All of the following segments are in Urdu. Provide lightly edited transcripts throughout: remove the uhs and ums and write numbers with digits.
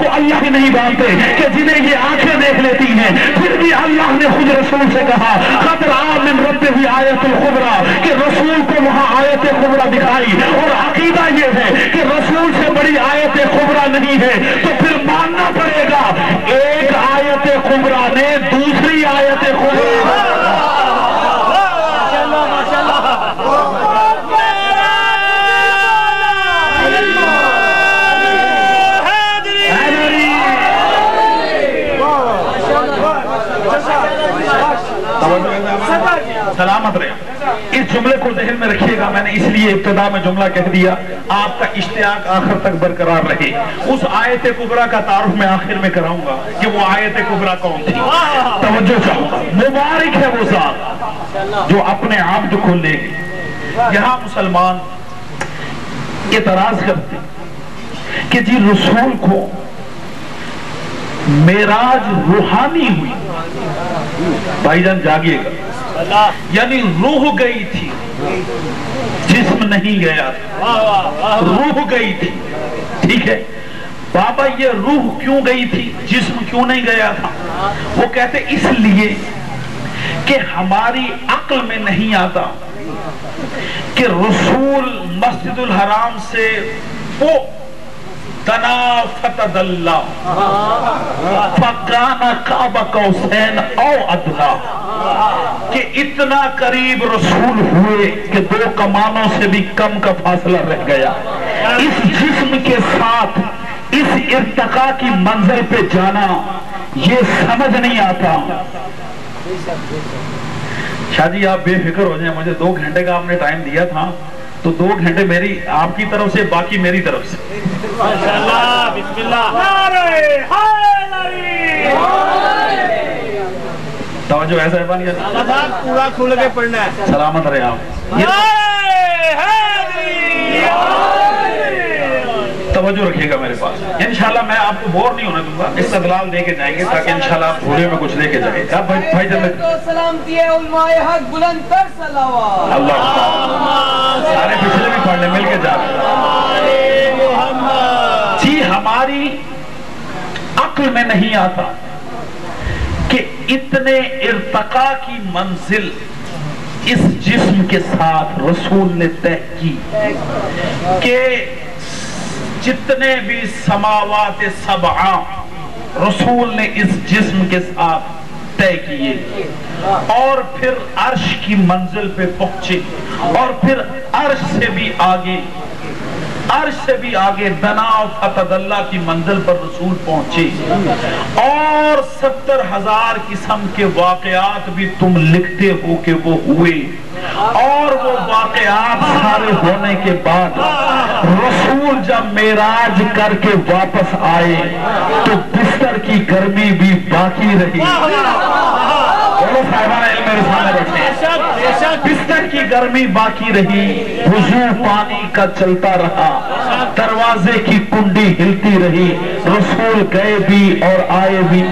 کو اللہ ہی نہیں مانتے کہ جنہیں یہ آنکھیں دیکھ لیتی ہیں، پھر بھی اللہ نے خود رسول سے کہا قد رأى من ربه آیت الکبریٰ، کہ رسول کو وہاں آیت کبریٰ دکھائی، اور عقیدہ یہ ہے کہ رسول سے بڑی آیت کبریٰ نہیں ہے، تو پھر ماننا پڑے گا ایک آیت کبریٰ نے دوسری آیت کبریٰ سلامت رہے۔ اس جملے کو ذہن میں رکھیے گا، میں نے اس لیے ابتدا میں جملہ کہہ دیا آپ کا اشتیاق آخر تک برقرار رہے۔ اس آیت کبریٰ کا تعارف میں آخر میں کراؤں گا کہ وہ آیت کبریٰ کون تھی۔ توجہ چاہوں گا، مبارک ہے وہ ذات جو اپنے عبد کو لے گی۔ یہاں مسلمان اعتراض کرتے کہ جی رسول کو معراج روحانی ہوئی، بھائی جان جاگیے گا، یعنی روح گئی تھی، جسم نہیں گیا تھا، روح گئی تھی، ٹھیک ہے بابا یہ روح کیوں گئی تھی، جسم کیوں نہیں گیا تھا؟ وہ کہتے اس لیے کہ ہماری عقل میں نہیں آتا کہ رسول مسجد الحرام سے وہ دنا فتدلّا فکان قاب قوسین او ادنیٰ، کہ اتنا قریب رسول ہوئے کہ دو کمانوں سے بھی کم کا فاصلہ رہ گیا۔ اس جسم کے ساتھ اس ارتقاء کی منزل پہ جانا یہ سمجھ نہیں آتا۔ شاہ جی آپ بے فکر ہو جائیں، مجھے 2 گھنٹے کا آپ نے ٹائم دیا تھا، تو 2 گھنٹے میری آپ کی طرف سے، باقی میری طرف سے۔ ماشاءاللہ، بسم اللہ، توجہ ایسا ہے بانی پورا کھول کے پڑھنا ہے۔ سلامت رہے آپ، توجہ رکھیے گا میرے پاس۔ انشاءاللہ میں آپ کو بور نہیں ہونے دوں گا، استدلال دے کے جائیں گے تاکہ انشاءاللہ آپ بھولے میں کچھ لے کے جائیں گے۔ بھائی جب سلام دیے علماء حق بلند تر صلوات، اللہ سارے پچھلے بھی پڑھنے مل کے جا رہے۔ جی ہماری عقل میں نہیں آتا کہ اتنے ارتقاء کی منزل اس جسم کے ساتھ رسول نے طے کی کہ جتنے بھی سماوات سبعہ رسول نے اس جسم کے ساتھ طے کیے، اور پھر عرش کی منزل پہ پہنچے، اور پھر عرش سے بھی آگے، عرش سے بھی آگے دنا فتدلّا کی منزل پر رسول پہنچے، اور 70,000 قسم کے واقعات بھی تم لکھتے ہو کہ وہ ہوئے، اور وہ واقعات سارے ہونے کے بعد رسول جب معراج کر کے واپس آئے تو بستر کی گرمی بھی باقی رہی۔ صاحبان علم میرے سامنے بیٹھے، بستر کی گرمی باقی رہی، وضو پانی کا چلتا رہا، دروازے کی کنڈی ہلتی رہی، رسول گئے بھی اور آئے بھی۔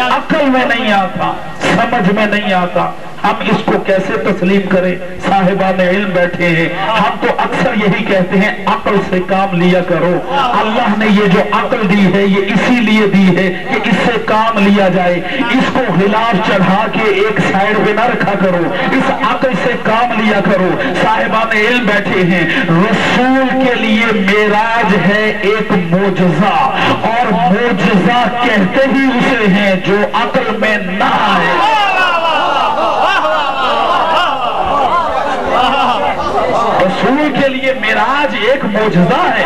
عقل میں نہیں آتا، سمجھ میں نہیں آتا، ہم اس کو کیسے تسلیم کریں؟ صاحبان علم بیٹھے ہیں، ہم تو اکثر یہی کہتے ہیں عقل سے کام لیا کرو۔ اللہ نے یہ جو عقل دی ہے یہ اسی لیے دی ہے کہ اس سے کام لیا جائے، اس کو غلاف چڑھا کے ایک سائڈ پہ نہ رکھا کرو، اس عقل سے کام لیا کرو۔ صاحبان علم بیٹھے ہیں، رسول کے لیے معراج ہے ایک معجزہ، اور معجزہ کہتے ہی اسے ہیں جو عقل میں نہ آئے۔ رسول کے لیے معراج ایک معجزہ ہے،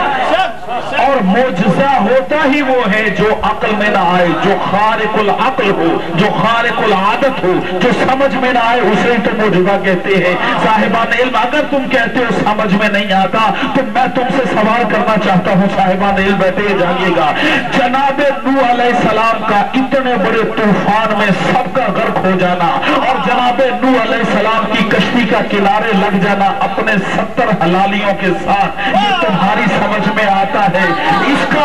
اور معجزہ ہوتا ہی وہ ہے جو عقل میں نہ آئے، جو خارق العقل ہو، جو خارق العادت ہو، جو سمجھ میں نہ آئے اسے تو معجزہ کہتے ہیں۔ صاحبان علم اگر تم کہتے ہو سمجھ میں نہیں آتا تو میں تم سے سوال کرنا چاہتا ہوں، صاحبان علم بیٹھے جانیے گا، جناب نوح علیہ السلام کا اتنے بڑے طوفان میں سب کا غرق ہو جانا، اور جناب نوح علیہ السلام کی کشتی کا کنارے لگ جانا اپنے 70 حلالیوں کے ساتھ، یہ تمہاری سمجھ میں آتا ہے؟ اس کا